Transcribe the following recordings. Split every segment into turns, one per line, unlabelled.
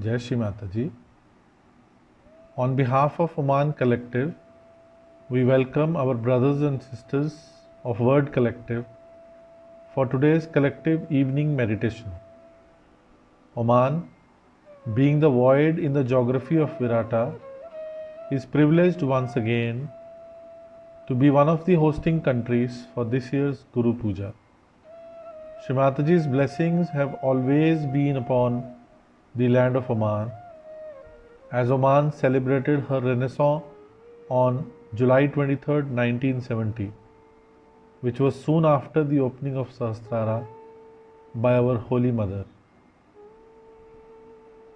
Jai Shri Mataji. On behalf of Oman Collective, we welcome our brothers and sisters of Word Collective for today's collective evening meditation. Oman, being the void in the geography of Virata, is privileged once again to be one of the hosting countries for this year's Guru Puja. Shri Mataji's blessings have always been upon the land of Oman, as Oman celebrated her renaissance on July 23, 1970, which was soon after the opening of Sahasrara by our Holy Mother.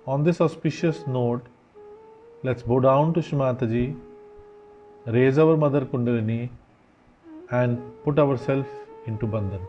On this auspicious note, let's bow down to Shri Mataji, raise our Mother Kundalini, and put ourselves into Bandhan.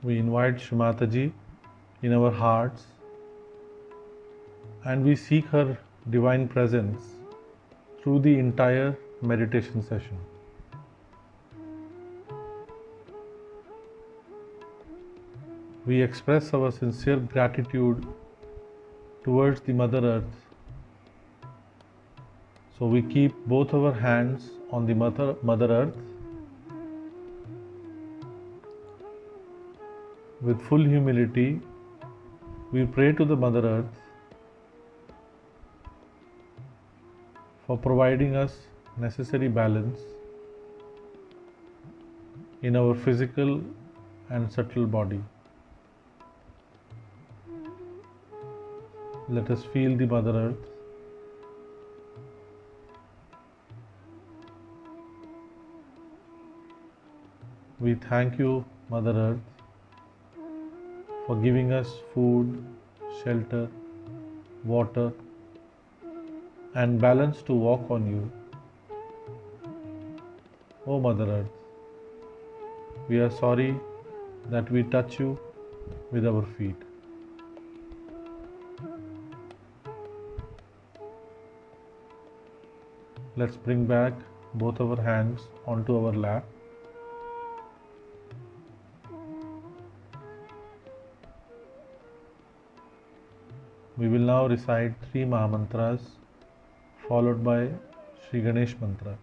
We invite Shri Mataji in our hearts and we seek her divine presence through the entire meditation session. We express our sincere gratitude towards the Mother Earth. So we keep both our hands on the Mother Earth. With full humility, we pray to the Mother Earth for providing us necessary balance in our physical and subtle body. Let us feel the Mother Earth. We thank you, Mother Earth, for giving us food, shelter, water, and balance to walk on you. O Mother Earth, we are sorry that we touch you with our feet. Let's bring back both our hands onto our lap. We will now recite 3 Mahamantras followed by Shri Ganesh Mantra.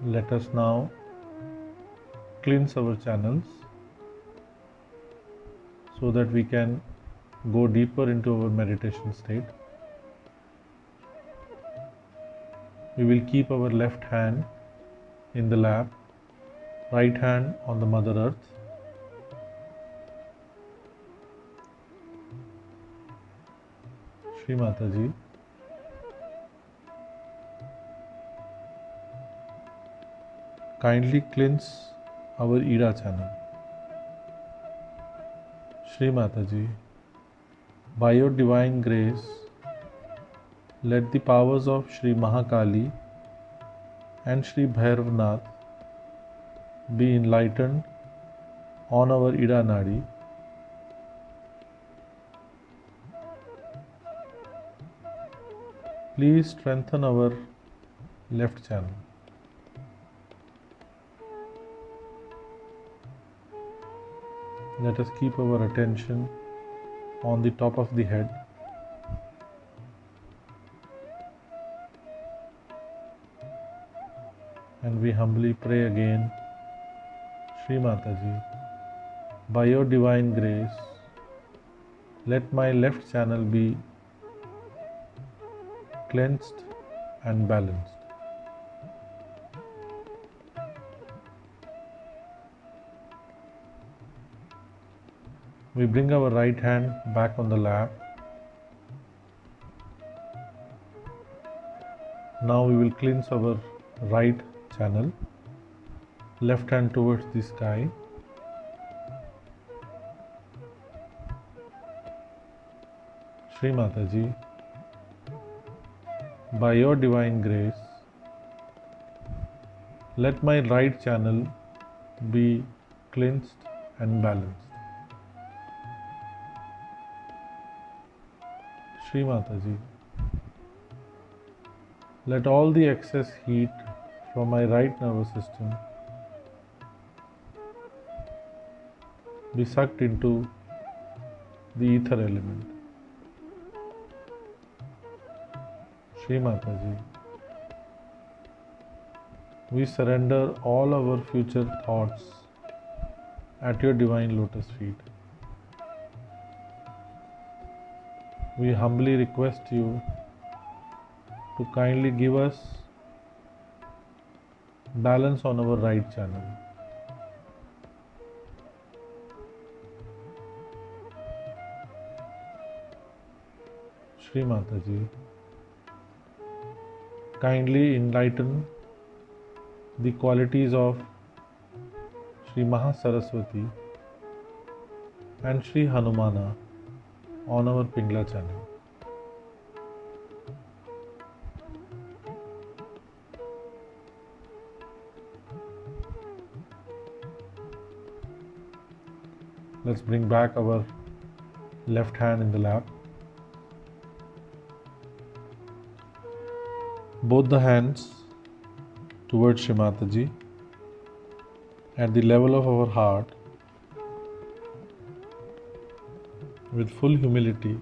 Let us now cleanse our channels so that we can go deeper into our meditation state. We will keep our left hand in the lap, right hand on the Mother Earth. Shri Mataji. Kindly cleanse our Ida channel. Shri Mataji. By your divine grace, let the powers of Shri Mahakali and Shri Bhairavnath be enlightened on our Ida Nadi. Please strengthen our left channel. Let us keep our attention on the top of the head. And we humbly pray again, Shri Mataji, by your divine grace, let my left channel be cleansed and balanced. We bring our right hand back on the lap. Now we will cleanse our right channel, left hand towards the sky. Shri Mataji, by your divine grace, let my right channel be cleansed and balanced. Shri Mataji, let all the excess heat from my right nervous system be sucked into the ether element. Shri Mataji, we surrender all our future thoughts at your divine lotus feet. We humbly request you to kindly give us balance on our right channel. Shri Mataji, kindly enlighten the qualities of Shri Mahasaraswati and Shri Hanumana on our Pingla channel. Let's bring back our left hand in the lap. Both the hands towards Shri Mataji at the level of our heart. With full humility,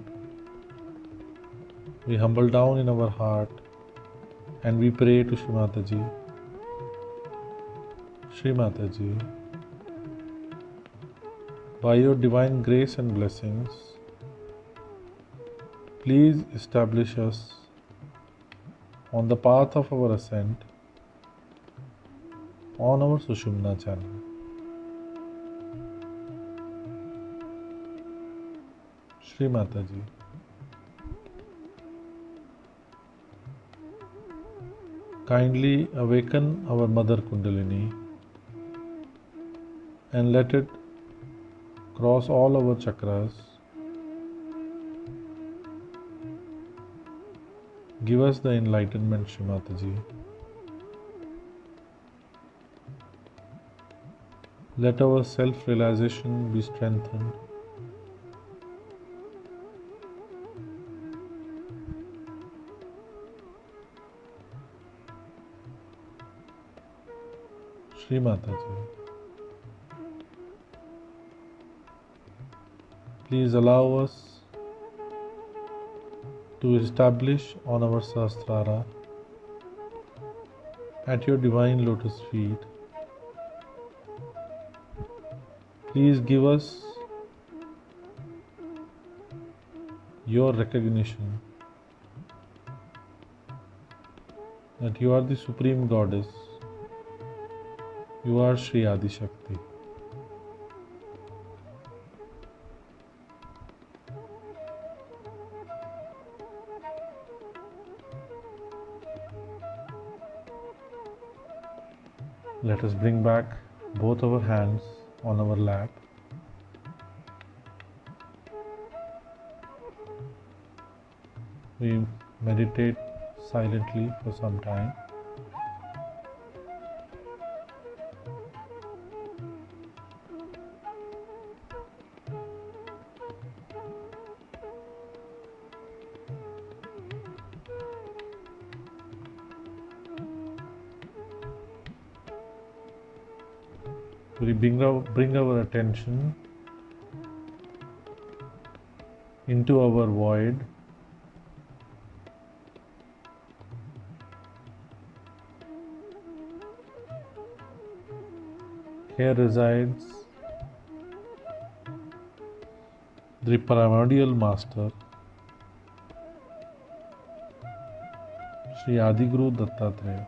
we humble down in our heart and we pray to Shri Mataji. Shri Mataji, by your divine grace and blessings, please establish us on the path of our ascent on our Sushumna channel. Shri Mataji, kindly awaken our Mother Kundalini and let it cross all our chakras. Give us the enlightenment, Shri Mataji. Let our self-realization be strengthened. Shri Mataji, please allow us to establish on our Sahasrara at your divine lotus feet. Please give us your recognition that you are the Supreme Goddess. You are Sri Adi Shakti. Let us bring back both our hands on our lap. We meditate silently for some time. We bring our attention into our void. Here resides the primordial master, Sri Adiguru Dattatreya.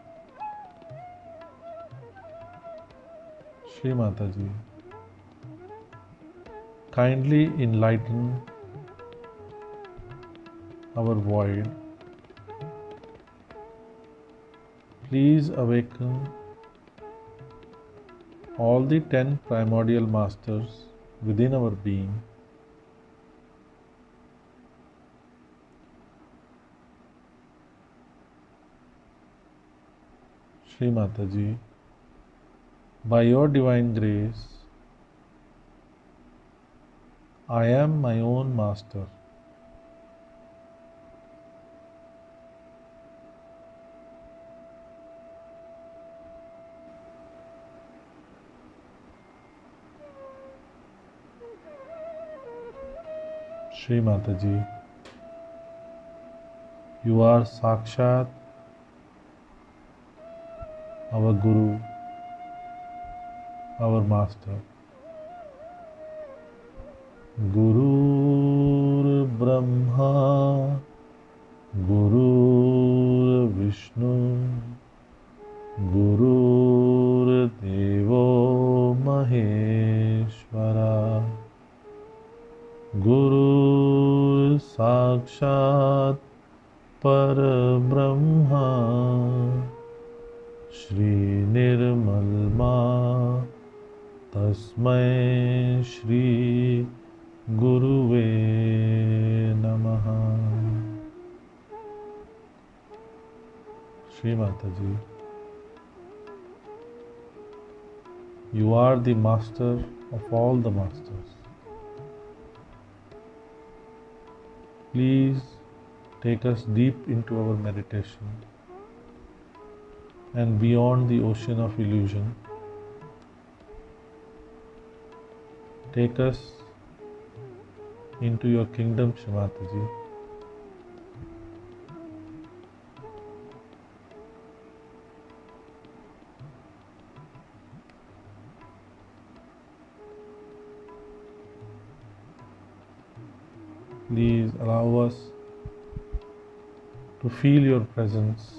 Shri Mataji, kindly enlighten our void. Please awaken all the 10 primordial masters within our being. Shri Mataji, by your divine grace, I am my own master. Shri Mataji, you are Sakshat, our Guru, our Master. Gurur Brahma, Gurur Vishnu, Gurur Devo Maheshwara, Guru Sakshat Parabrahma, Shri Nirmalma Tasmai Shri Guruve Namaha. Shri Mataji, you are the master of all the masters. Please take us deep into our meditation and beyond the ocean of illusion. Take us into your kingdom, Shri Mataji. Please allow us to feel your presence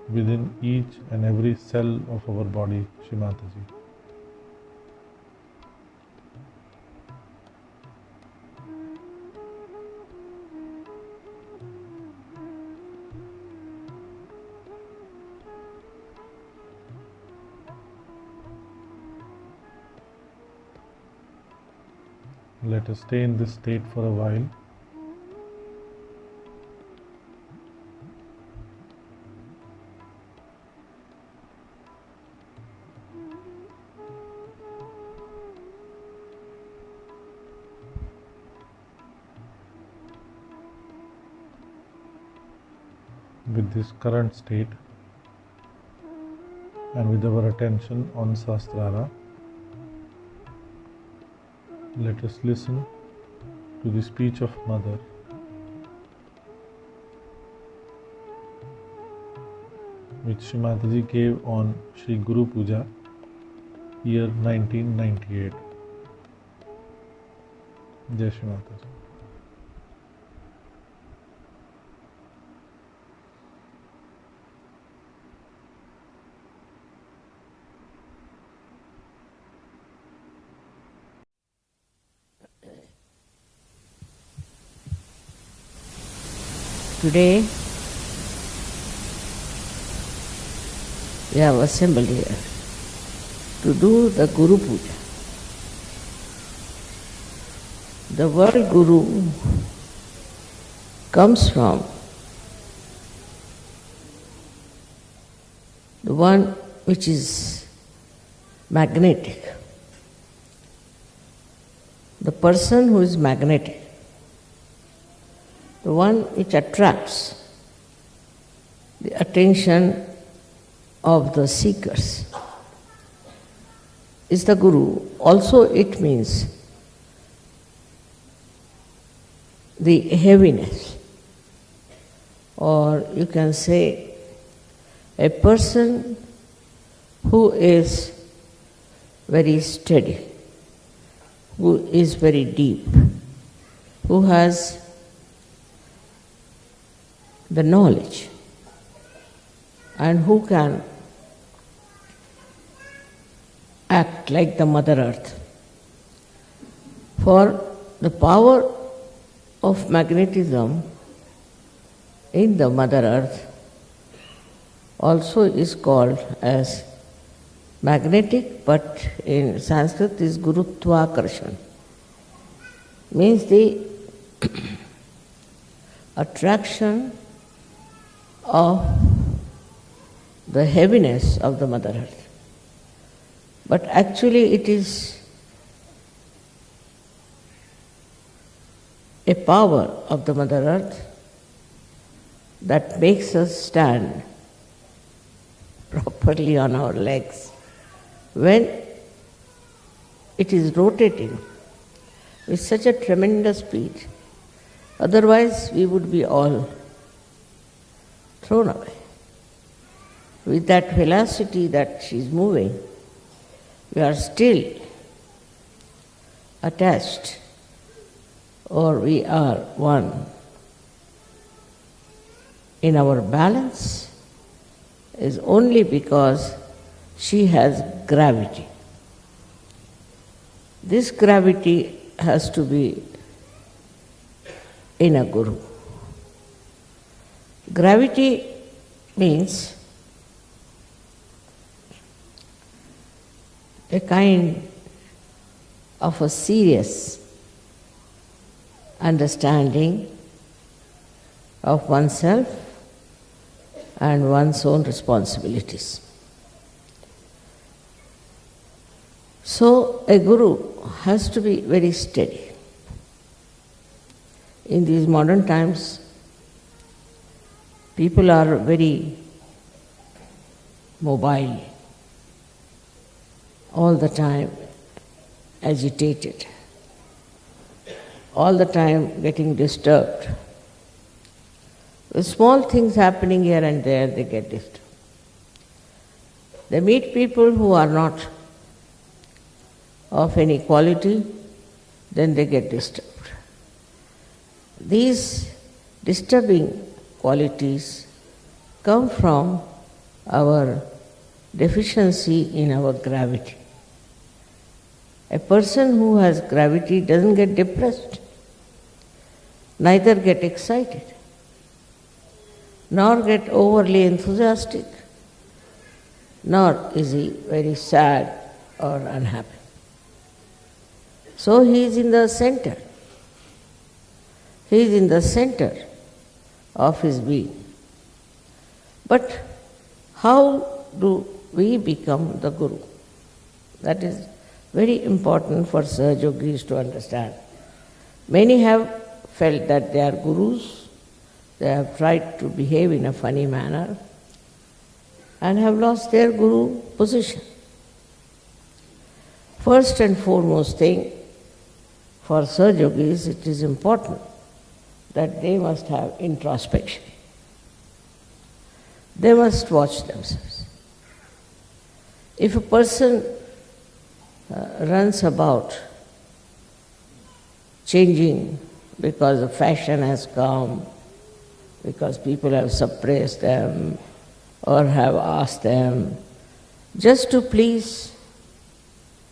within each and every cell of our body, Shri Mataji. Let us stay in this state for a while. With this current state and with our attention on Sahasrara, let us listen to the speech of Mother. which Shri Mataji gave on Shri Guru Puja, year 1998. Jai Shri Mataji.
Today, we have assembled here to do the Guru Puja. The word Guru comes from the one which is magnetic. The person who is magnetic, the one which attracts the attention of the seekers, is the Guru. Also it means the heaviness, or you can say a person who is very steady, who is very deep, who has the knowledge, and who can act like the Mother Earth. For the power of magnetism in the Mother Earth also is called as magnetic, but in Sanskrit is Gurutva-karshan. Means the attraction of the heaviness of the Mother Earth. But actually it is a power of the Mother Earth that makes us stand properly on our legs when it is rotating with such a tremendous speed. Otherwise we would be all thrown away. With that velocity that she is moving, we are still attached, or we are one. In our balance is only because she has gravity. This gravity has to be in a Guru. Gravity means a kind of a serious understanding of oneself and one's own responsibilities. So a Guru has to be very steady. In these modern times, people are very mobile, all the time agitated, all the time getting disturbed. With small things happening here and there, they get disturbed. They meet people who are not of any quality, then they get disturbed. These disturbing qualities come from our deficiency in our gravity. A person who has gravity doesn't get depressed, neither get excited, nor get overly enthusiastic, nor is he very sad or unhappy. So he is in the center. He is in the center of his being. But how do we become the Guru? That is very important for Sahaja Yogis to understand. Many have felt that they are Gurus, they have tried to behave in a funny manner and have lost their Guru position. First and foremost thing, for Sahaja Yogis, it is important that they must have introspection. they must watch themselves. If a person runs about changing because the fashion has come, because people have suppressed them or have asked them, just to please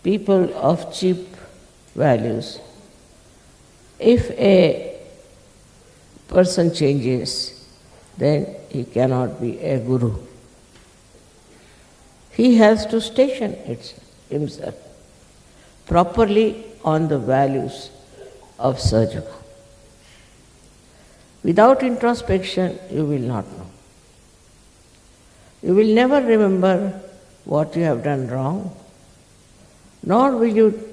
people of cheap values, if a person changes, then he cannot be a guru. He has to station himself properly on the values of Sahaja Yoga. Without introspection, you will not know. You will never remember what you have done wrong, nor will you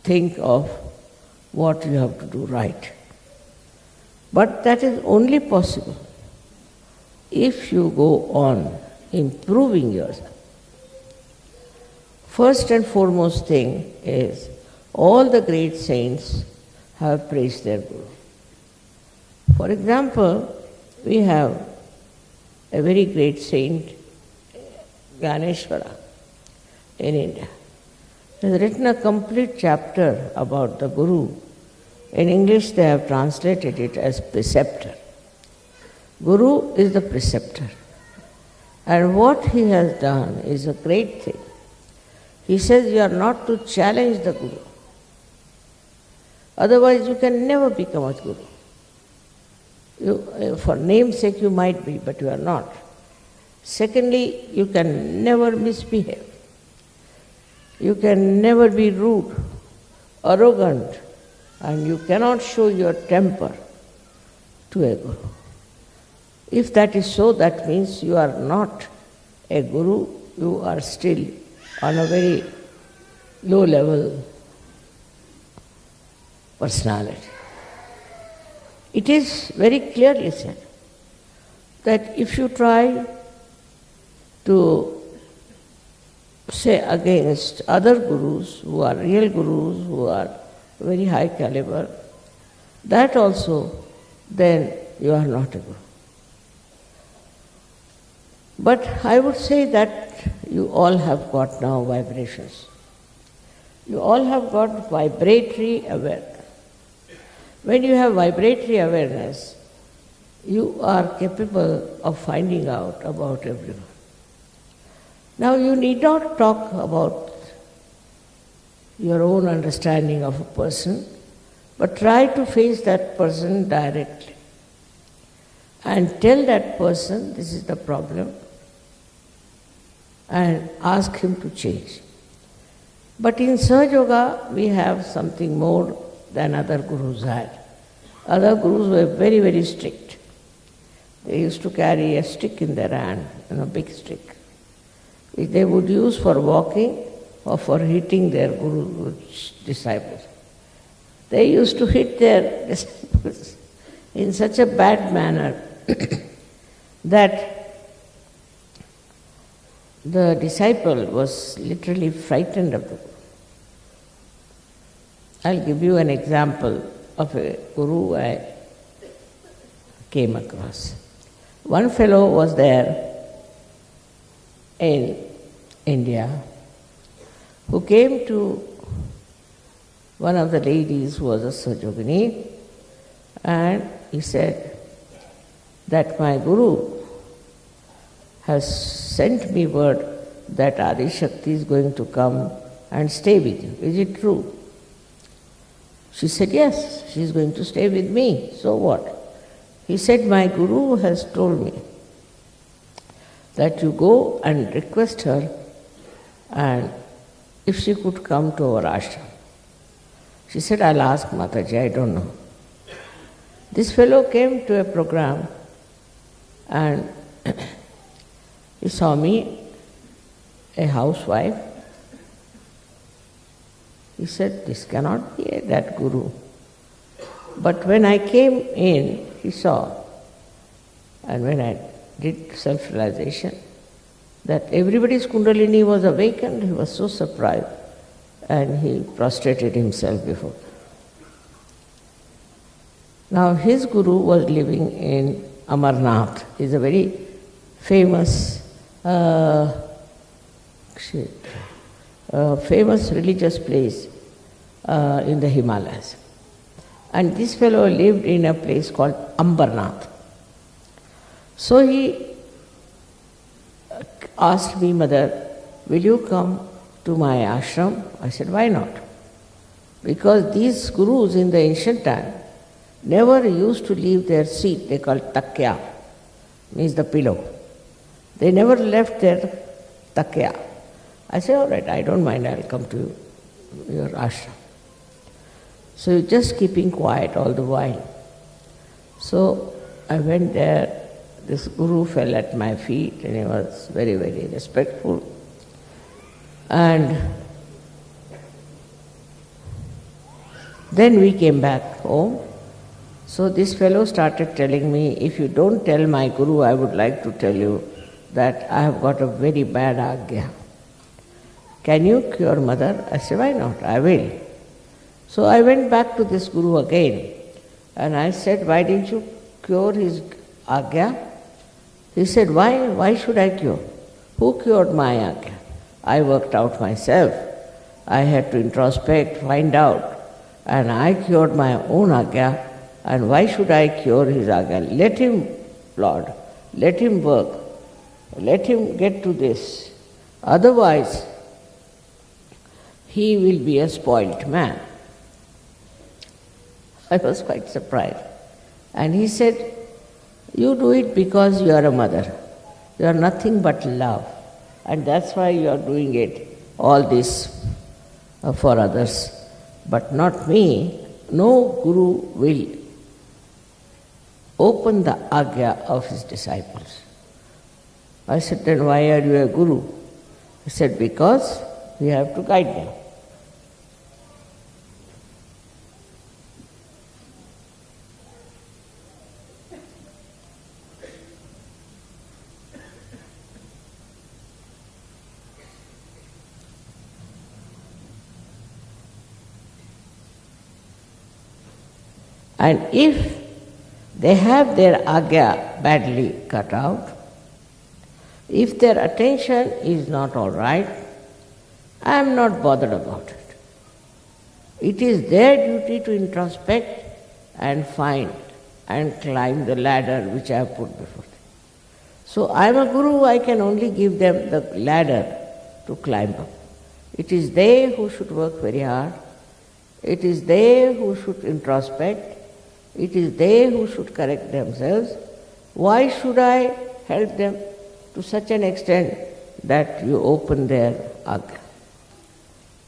think of what you have to do right. But that is only possible if you go on improving yourself. First and foremost thing is, all the great saints have praised their Guru. For example, we have a very great saint, Gyaneshwara, in India. He has written a complete chapter about the Guru. In English, they have translated it as preceptor. Guru is the preceptor. And what he has done is a great thing. He says you are not to challenge the Guru. Otherwise, you can never become a Guru. For namesake, you might be, but you are not. Secondly, you can never misbehave. You can never be rude, arrogant, and you cannot show your temper to a Guru. If that is so, that means you are not a Guru, you are still on a very low level personality. It is very clearly said that if you try to say against other gurus who are real gurus, who are very high caliber, that also, then you are not a guru. But I would say that you all have got now vibrations. You all have got vibratory awareness. When you have vibratory awareness, you are capable of finding out about everyone. Now you need not talk about your own understanding of a person, but try to face that person directly and tell that person this is the problem and ask him to change. But in Sahaja Yoga, we have something more than other gurus had. Other gurus were very, very strict. They used to carry a stick in their hand, a big stick, which they would use for walking or for hitting their disciples. They used to hit their disciples in such a bad manner that the disciple was literally frightened of the Guru. I'll give you an example of a Guru I came across. One fellow was there in India who came to one of the ladies who was a Sahajogini, and he said that my Guru has sent me word that Adi Shakti is going to come and stay with you. Is it true? She said, yes, she is going to stay with me. So what? He said, my Guru has told me that you go and request her, and if she could come to our ashram. She said, I'll ask Mataji, I don't know. This fellow came to a program and he saw me, a housewife. He said, this cannot be that Guru. But when I came in, he saw, and when I did self-realization, that everybody's Kundalini was awakened, he was so surprised, and he prostrated himself before. Now his Guru was living in Amarnath. He's a very famous famous religious place in the Himalayas. And this fellow lived in a place called Ambarnath. So he asked me, Mother, will you come to my ashram? I said, why not? Because these gurus in the ancient time never used to leave their seat, they called takya, means the pillow. They never left their takya. I said, all right, I don't mind, I'll come to your ashram. So you're just keeping quiet all the while. So I went there. This guru fell at my feet and he was very, very respectful. And then we came back home. So this fellow started telling me, if you don't tell my guru, I would like to tell you that I have got a very bad agya. Can you cure mother? I said, why not? I will. So I went back to this guru again and I said, why didn't you cure his agya? He said, why? Why should I cure? Who cured my agya? I worked out myself. I had to introspect, find out, and I cured my own agya. And why should I cure his agya? Let him, Lord, let him work. Let him get to this. Otherwise, he will be a spoilt man. I was quite surprised. And he said, you do it because you are a mother. You are nothing but love. And that's why you are doing it, all this for others. But not me. No guru will open the agya of his disciples. I said, then why are you a guru? He said, because we have to guide them. And if they have their agya badly cut out, if their attention is not all right, I am not bothered about it. It is their duty to introspect and find and climb the ladder which I have put before them. So I am a guru, I can only give them the ladder to climb up. It is they who should work very hard. It is they who should introspect. It is they who should correct themselves. Why should I help them to such an extent that you open their agya?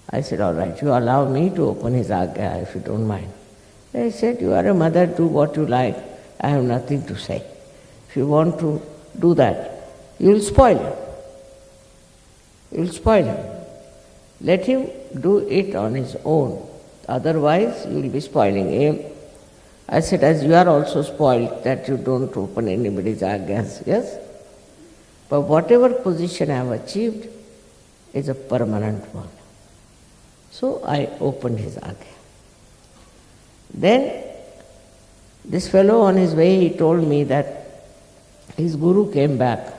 I said, all right, you allow me to open his agya if you don't mind. They said, you are a mother, do what you like. I have nothing to say. If you want to do that, you will spoil him. You will spoil him. Let him do it on his own. Otherwise, you will be spoiling him. I said, as you are also spoiled that you don't open anybody's agyas, yes? But whatever position I have achieved is a permanent one. So I opened his agya. Then this fellow on his way, he told me that his guru came back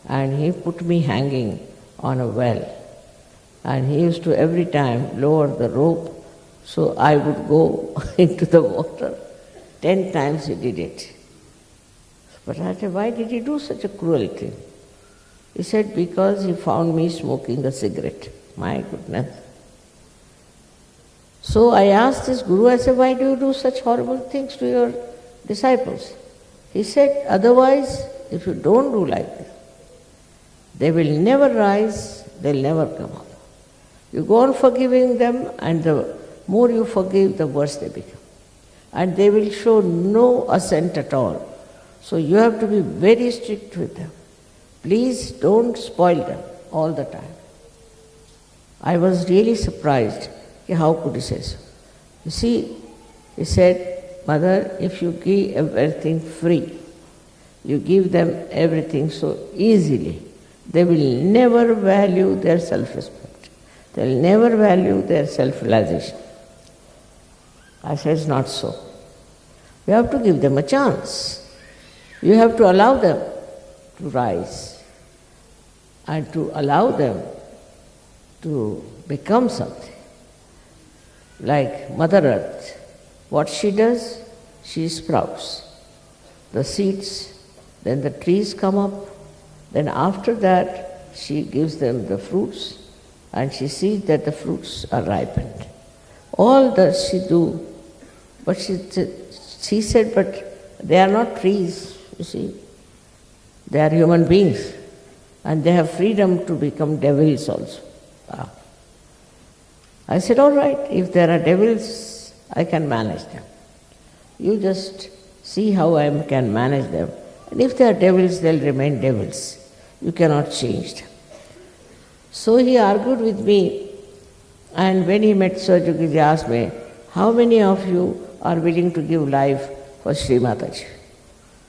and he put me hanging on a well. And he used to every time lower the rope so I would go into the water. 10 times he did it. But I said, why did he do such a cruel thing? He said, because he found me smoking a cigarette. My goodness. So I asked this guru, I said, why do you do such horrible things to your disciples? He said, otherwise, if you don't do like this, they will never rise, they'll never come up. You go on forgiving them, and the more you forgive, the worse they become. And they will show no assent at all. So you have to be very strict with them. Please don't spoil them all the time. I was really surprised. How could he say so? You see, he said, Mother, if you give everything free, you give them everything so easily, they will never value their self-respect. They will never value their self-realization. I said, it's not so. You have to give them a chance. You have to allow them to rise and to allow them to become something. Like Mother Earth, what she does, she sprouts the seeds, then the trees come up, then after that she gives them the fruits and she sees that the fruits are ripened. All does she do, but she said, but they are not trees, you see. They are human beings and they have freedom to become devils also. I said, all right, if there are devils, I can manage them. You just see how I can manage them. And if they are devils, they'll remain devils. You cannot change them. So he argued with me, and when he met Sahajogiji, he asked me, how many of you are willing to give life for Sri Mataji?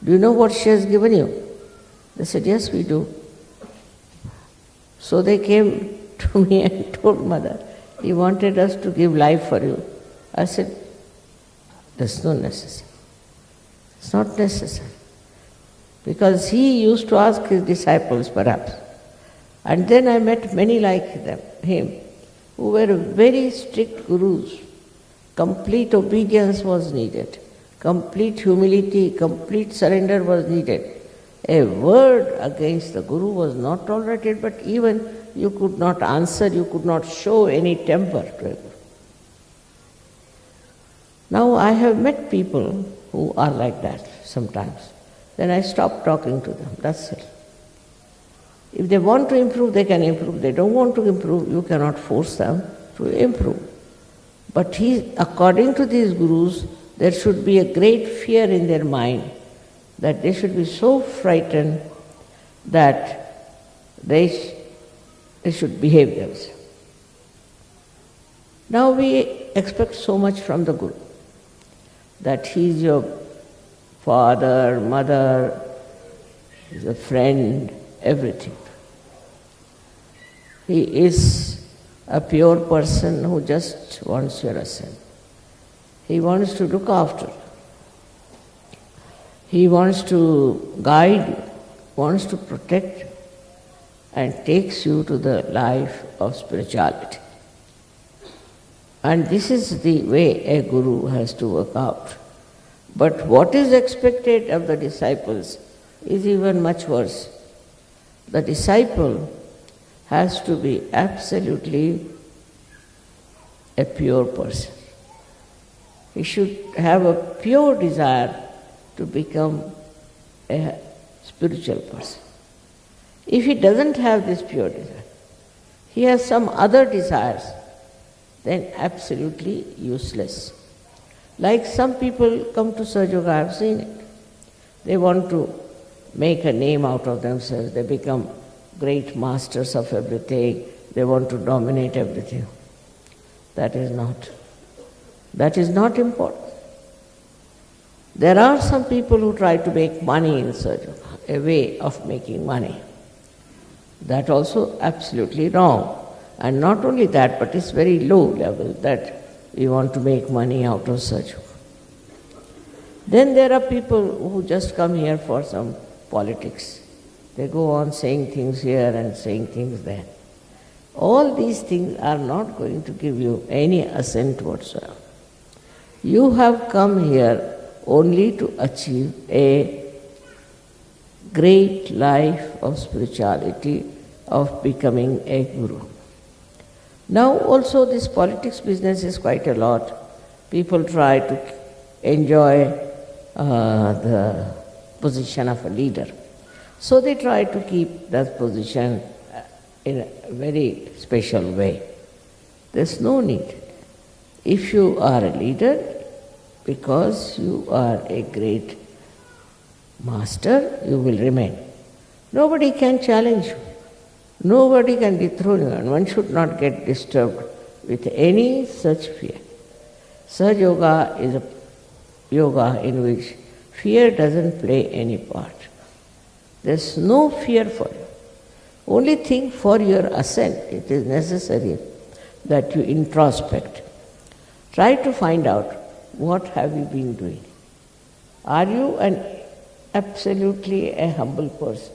Do you know what she has given you? They said, yes, we do. So they came to me and told Mother, he wanted us to give life for you. I said, there's no necessity. It's not necessary. Because he used to ask his disciples perhaps. And then I met many like him, who were very strict gurus. Complete obedience was needed. Complete humility, complete surrender was needed. A word against the guru was not tolerated, but even you could not answer, you could not show any temper to a guru. Now I have met people who are like that sometimes. Then I stop talking to them, that's it. If they want to improve, they can improve. They don't want to improve, you cannot force them to improve. But according to these gurus, there should be a great fear in their mind, that they should be so frightened that they should behave themselves. Now we expect so much from the Guru, that he is your father, mother, he is a friend, everything. He is a pure person who just wants your ascent. He wants to look after you. He wants to guide you, wants to protect you, and takes you to the life of spirituality. And this is the way a guru has to work out. But what is expected of the disciples is even much worse. The disciple has to be absolutely a pure person. He should have a pure desire to become a spiritual person. If he doesn't have this pure desire, he has some other desires, then absolutely useless. Like some people come to Sahaja Yoga, I have seen it. They want to make a name out of themselves. They become great masters of everything. They want to dominate everything. That is not important. There are some people who try to make money in Sahaja Yoga, a way of making money. That also absolutely wrong. And not only that, but it's very low level that we want to make money out of Sahaja Yoga. Then there are people who just come here for some politics. They go on saying things here and saying things there. All these things are not going to give you any ascent whatsoever. You have come here only to achieve a great life of spirituality, of becoming a guru. Now also this politics business is quite a lot. People try to enjoy the position of a leader. So they try to keep that position in a very special way. There's no need. If you are a leader, because you are a great master, you will remain. Nobody can challenge you. Nobody can dethrone you, and one should not get disturbed with any such fear. Sahaja Yoga is a yoga in which fear doesn't play any part. There's no fear for you. Only thing for your ascent, it is necessary that you introspect. Try to find out what have you been doing. Are you absolutely a humble person?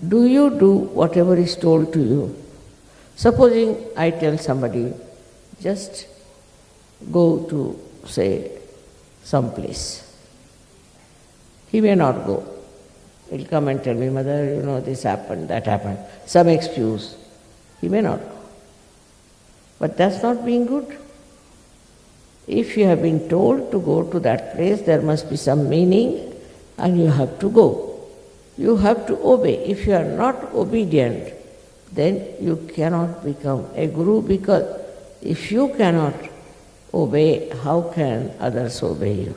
do you do whatever is told to you? Supposing I tell somebody, just go to, say, some place. He may not go. He'll come and tell me, Mother, you know, this happened, that happened, some excuse. He may not go. But that's not being good. If you have been told to go to that place, there must be some meaning and you have to go. You have to obey. If you are not obedient, then you cannot become a guru, because if you cannot obey, how can others obey you?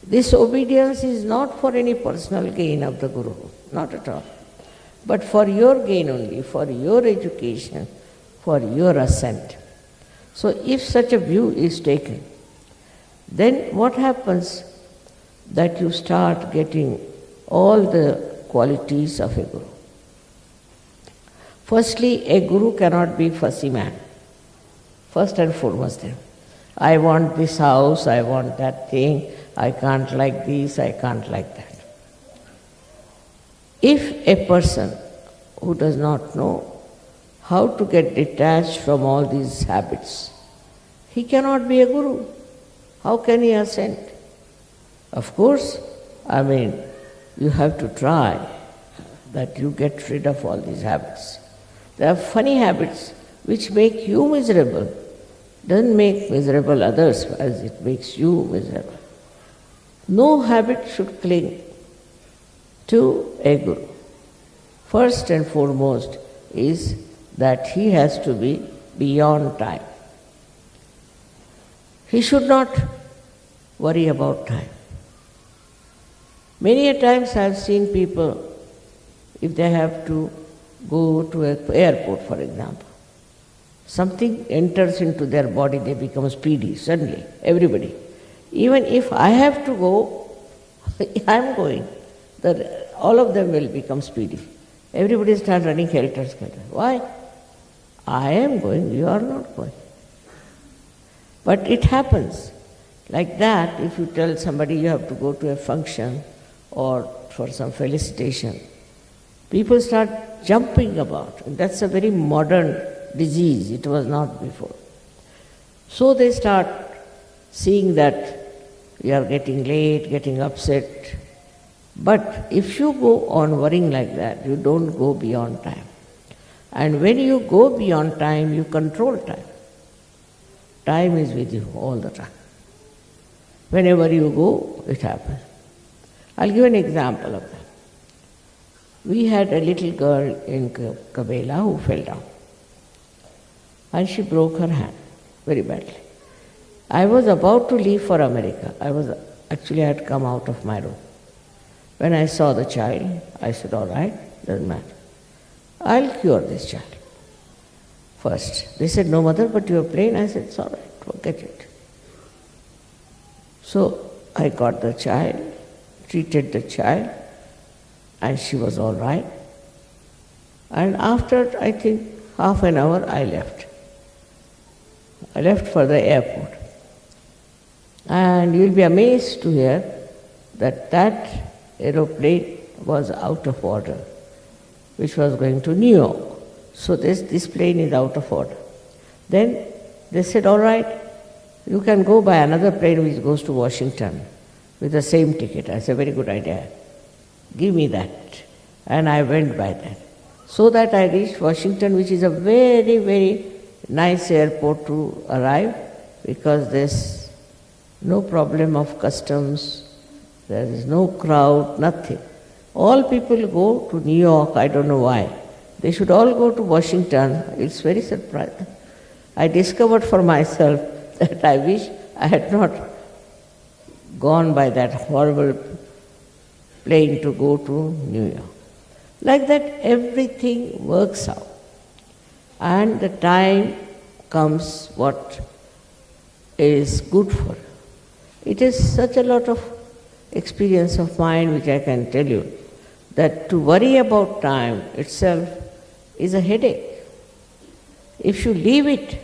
This obedience is not for any personal gain of the guru, not at all, but for your gain only, for your education, for your ascent. So if such a view is taken, then what happens? That you start getting all the qualities of a guru. Firstly, a guru cannot be fussy man. First and foremost then. I want this house, I want that thing, I can't like this, I can't like that. If a person who does not know how to get detached from all these habits, he cannot be a guru. How can he ascend? Of course, you have to try that you get rid of all these habits. There are funny habits which make you miserable, doesn't make miserable others as it makes you miserable. No habit should cling to a guru. First and foremost is that he has to be beyond time. He should not worry about time. Many a times I have seen people, if they have to go to an airport, for example, something enters into their body, they become speedy suddenly, everybody. Even if I have to go, I am going. All of them will become speedy. Everybody starts running helter-skelter. Why? I am going, you are not going. But it happens. Like that, if you tell somebody you have to go to a function or for some felicitation, people start jumping about. And that's a very modern disease. It was not before. So they start seeing that you are getting late, getting upset. But if you go on worrying like that, you don't go beyond time. And when you go beyond time, you control time. Time is with you all the time. Whenever you go, it happens. I'll give an example of that. We had a little girl in Kabela who fell down. And she broke her hand very badly. I was about to leave for America. I had come out of my room. When I saw the child, I said, all right, doesn't matter. I'll cure this child first. They said, no, Mother, but you are plain. I said, it's all right, forget it. So I got the child, treated the child, and she was all right. And after, I think, half an hour, I left. I left for the airport. And you'll be amazed to hear that aeroplane was out of order, which was going to New York. So this plane is out of order. Then they said, all right, you can go by another plane which goes to Washington with the same ticket. I said, very good idea. Give me that. And I went by that. So that I reached Washington, which is a very, very nice airport to arrive, because there's no problem of customs, there is no crowd, nothing. All people go to New York, I don't know why. They should all go to Washington. It's very surprising. I discovered for myself that I wish I had not gone by that horrible plane to go to New York. Like that, everything works out. And the time comes what is good for you. It is such a lot of experience of mine which I can tell you, that to worry about time itself is a headache. If you leave it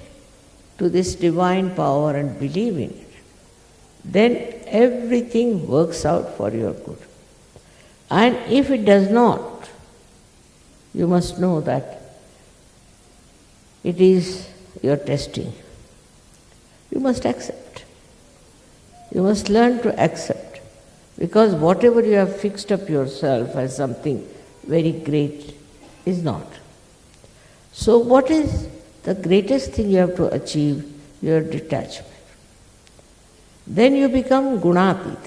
to this divine power and believe in it, then everything works out for your good. And if it does not, you must know that it is your testing. You must accept. You must learn to accept, because whatever you have fixed up yourself as something very great is not. So what is the greatest thing you have to achieve? Your detachment. Then you become gunatit.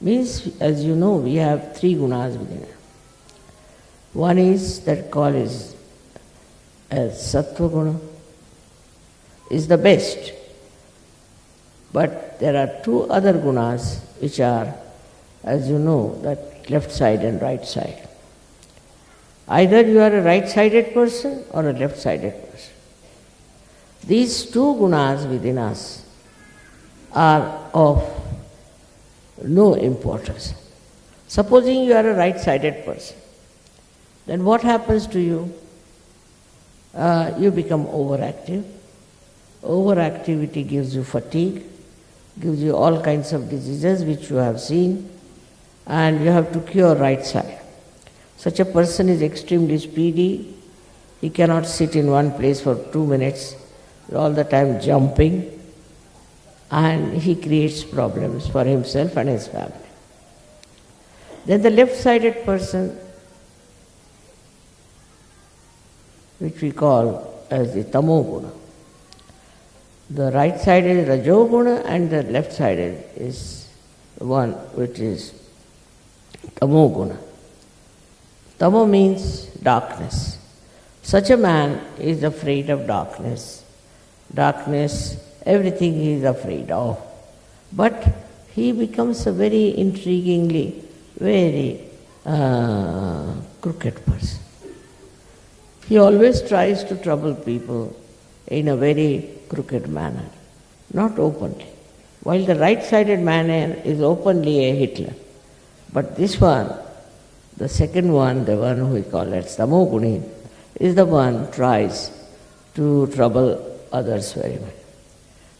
Means, as you know, we have 3 gunas within us. One is that called as sattva guna, is the best. But there are 2 other gunas which are, as you know, that left side and right side. Either you are a right-sided person or a left-sided person. These 2 gunas within us are of no importance. Supposing you are a right-sided person, then what happens to you? You become overactive. Overactivity gives you fatigue, gives you all kinds of diseases which you have seen, and you have to cure right side. Such a person is extremely speedy. He cannot sit in one place for 2 minutes, all the time jumping, and he creates problems for himself and his family. Then the left-sided person, which we call as the tamoguna. The right-sided is rajoguna and the left-sided is the one which is tamoguna. Tamo means darkness. Such a man is afraid of darkness. Darkness, everything he is afraid of. But he becomes a very intriguingly, very crooked person. He always tries to trouble people in a very crooked manner, not openly. While the right-sided man is openly a Hitler. But this one, the second one, the one who we call it Tamoguni, is the one who tries to trouble others very much.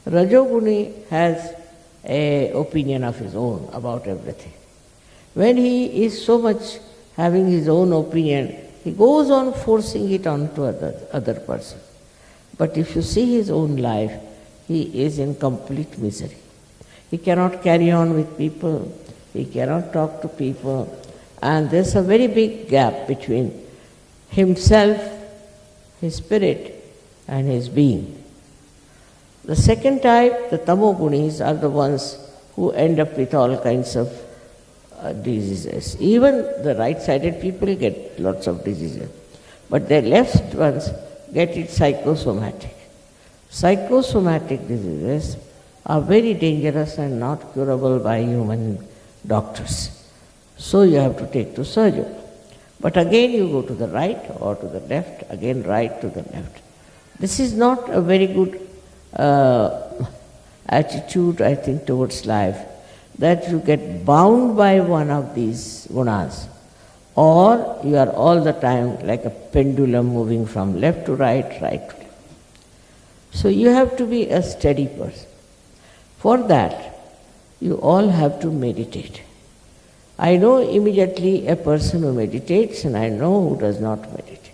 Rajoguni has an opinion of his own about everything. When he is so much having his own opinion, he goes on forcing it onto other person. But if you see his own life, he is in complete misery. He cannot carry on with people, he cannot talk to people, and there's a very big gap between himself, his spirit, and his being. The second type, the tamogunis, are the ones who end up with all kinds of diseases. Even the right-sided people get lots of diseases, but the left ones get it psychosomatic. Psychosomatic diseases are very dangerous and not curable by human doctors. So you have to take to surgery. But again you go to the right or to the left, again right to the left. This is not a very good attitude, I think, towards life, that you get bound by one of these gunas, or you are all the time like a pendulum moving from left to right, right to left. So you have to be a steady person. For that, you all have to meditate. I know immediately a person who meditates and I know who does not meditate.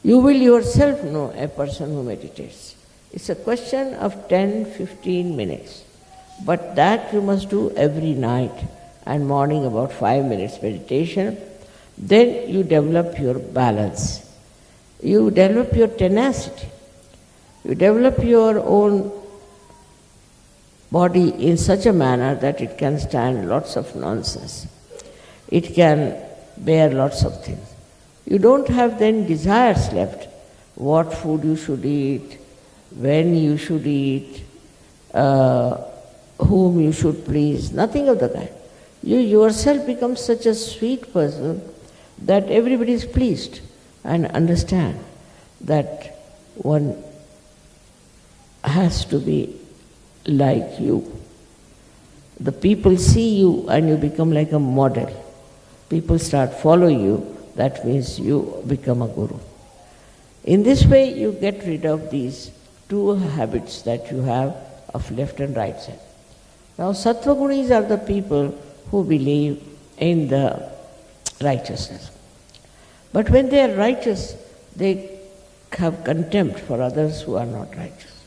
You will yourself know a person who meditates. It's a question of 10-15 minutes. But that you must do every night and morning about 5 minutes meditation. Then you develop your balance. You develop your tenacity. You develop your own body in such a manner that it can stand lots of nonsense. It can bear lots of things. You don't have then desires left. What food you should eat, when you should eat, whom you should please, nothing of the kind. You yourself become such a sweet person that everybody is pleased and understand that one has to be like you. The people see you and you become like a model. People start following you, that means you become a guru. In this way you get rid of these 2 habits that you have of left and right side. Now sattvagunis are the people who believe in the righteousness. But when they are righteous, they have contempt for others who are not righteous.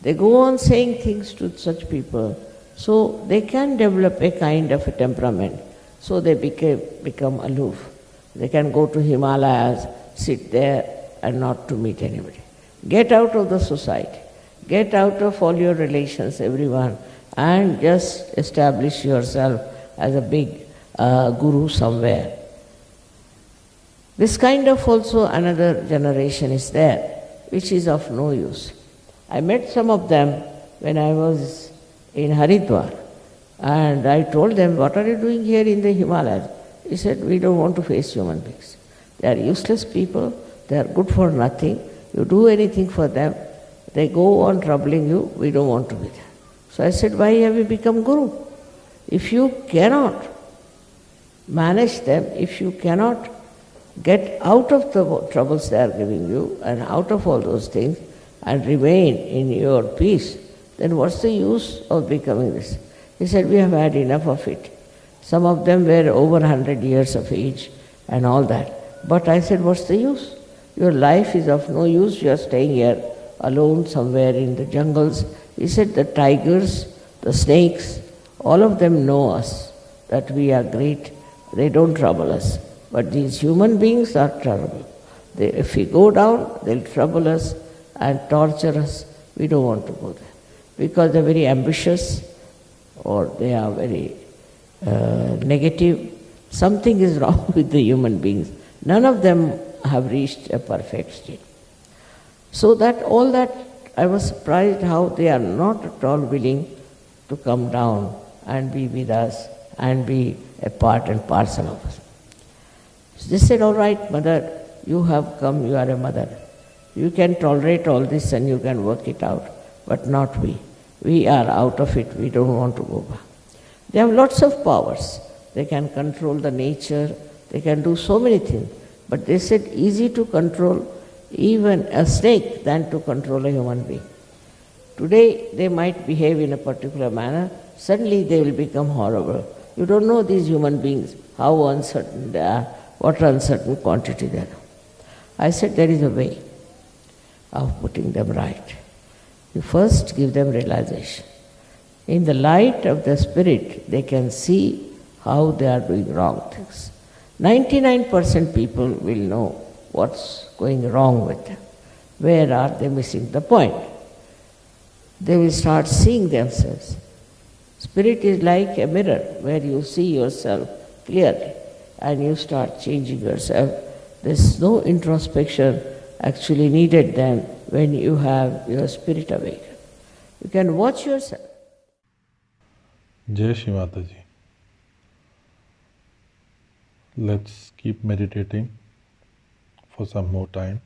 They go on saying things to such people, so they can develop a kind of a temperament, so they become aloof. They can go to Himalayas, sit there and not to meet anybody. Get out of the society, get out of all your relations, everyone, and just establish yourself as a big guru somewhere. This kind of also another generation is there, which is of no use. I met some of them when I was in Haridwar, and I told them, what are you doing here in the Himalayas? He said, we don't want to face human beings. They are useless people, they are good for nothing. You do anything for them, they go on troubling you, we don't want to be there. So I said, why have you become guru? If you cannot manage them, if you cannot get out of the troubles they are giving you and out of all those things and remain in your peace, then what's the use of becoming this? He said, we have had enough of it. Some of them were over 100 years of age and all that. But I said, what's the use? Your life is of no use. You are staying here alone somewhere in the jungles. He said, the tigers, the snakes, all of them know us, that we are great. They don't trouble us. But these human beings are trouble. If we go down, they'll trouble us and torture us. We don't want to go there. Because they're very ambitious or they are very negative. Something is wrong with the human beings. None of them have reached a perfect state. So that all that, I was surprised how they are not at all willing to come down and be with us and be a part and parcel of us. So they said, all right, mother, you have come, you are a mother. You can tolerate all this and you can work it out, but not we. We are out of it, we don't want to go back. They have lots of powers. They can control the nature, they can do so many things. But they said, easy to control even a snake than to control a human being. Today they might behave in a particular manner, suddenly they will become horrible. You don't know these human beings, how uncertain they are, what uncertain quantity they are. I said, there is a way of putting them right. You first give them realization. In the light of the spirit, they can see how they are doing wrong things. 99% people will know what's going wrong with them. Where are they missing the point? They will start seeing themselves. Spirit is like a mirror where you see yourself clearly and you start changing yourself. There's no introspection actually needed then when you have your spirit awakened. You can watch yourself.
Jai Shri Mataji. Let's keep meditating for some more time.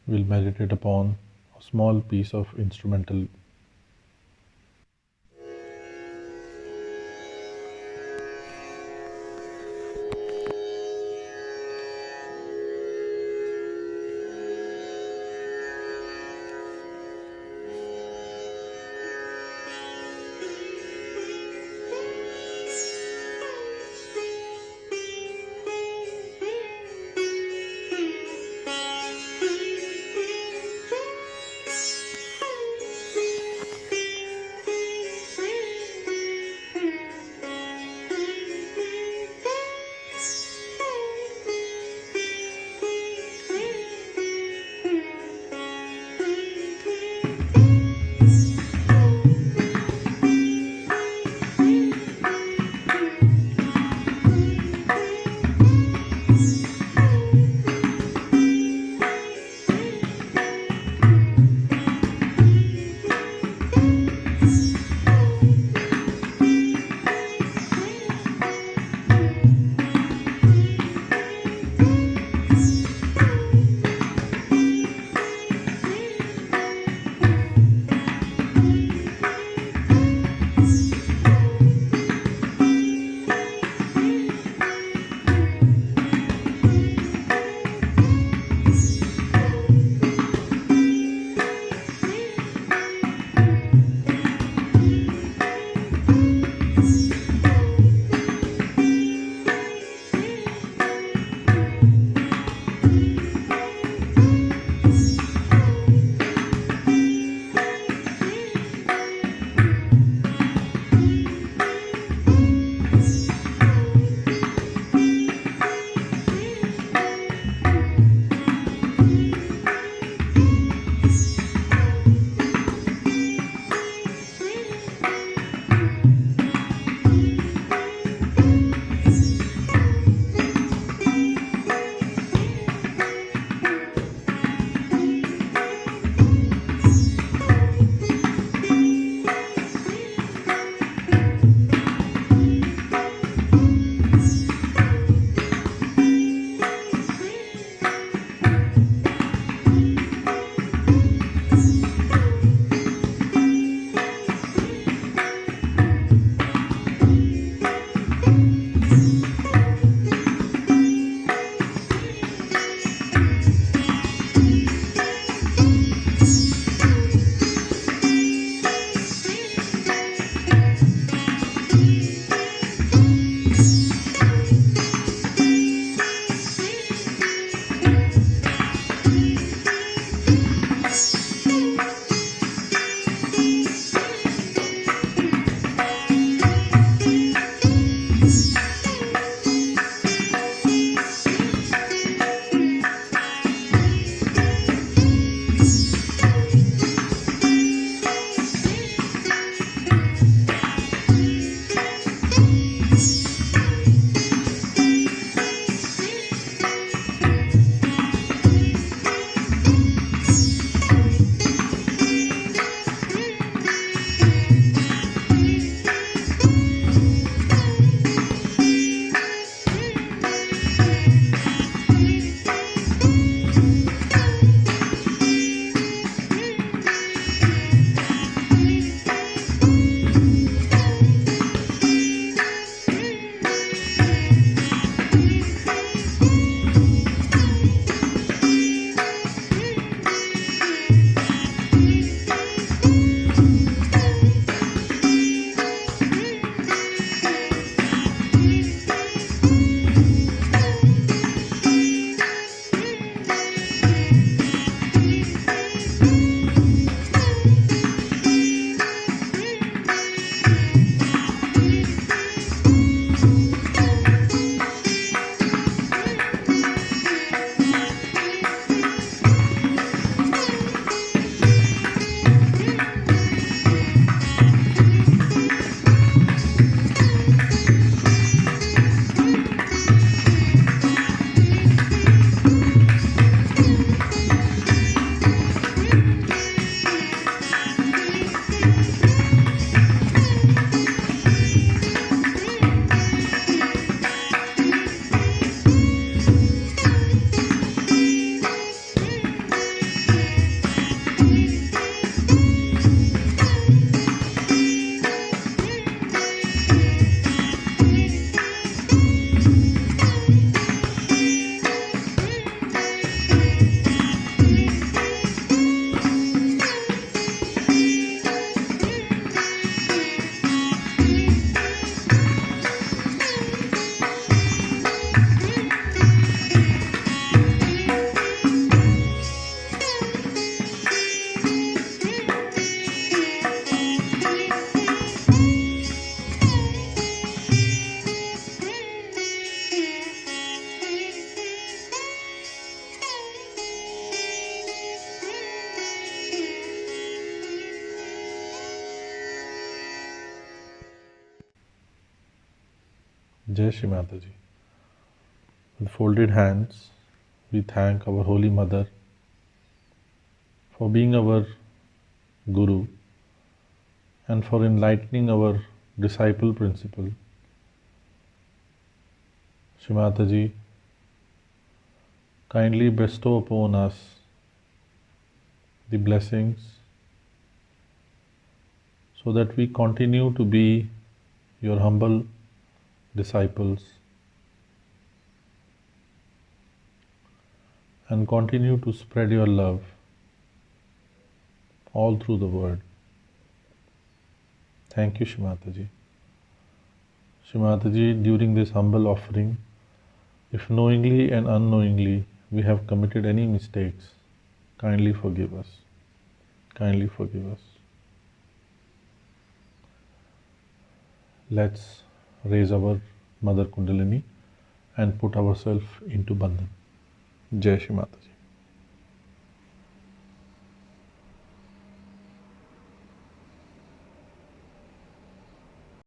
We'll meditate upon a small piece of instrumental.
Thank you.
Jai Shri Mataji. With folded hands, we thank our Holy Mother for being our Guru and for enlightening our disciple principle. Shri Mataji, kindly bestow upon us the blessings so that we continue to be your humble disciples and continue to spread your love all through the world. Thank you, Shri Mataji. Shri Mataji, during this humble offering, if knowingly and unknowingly we have committed any mistakes, kindly forgive us. Kindly forgive us. Let's raise our Mother Kundalini and put ourselves into Bandhan. Jai Shri Mataji.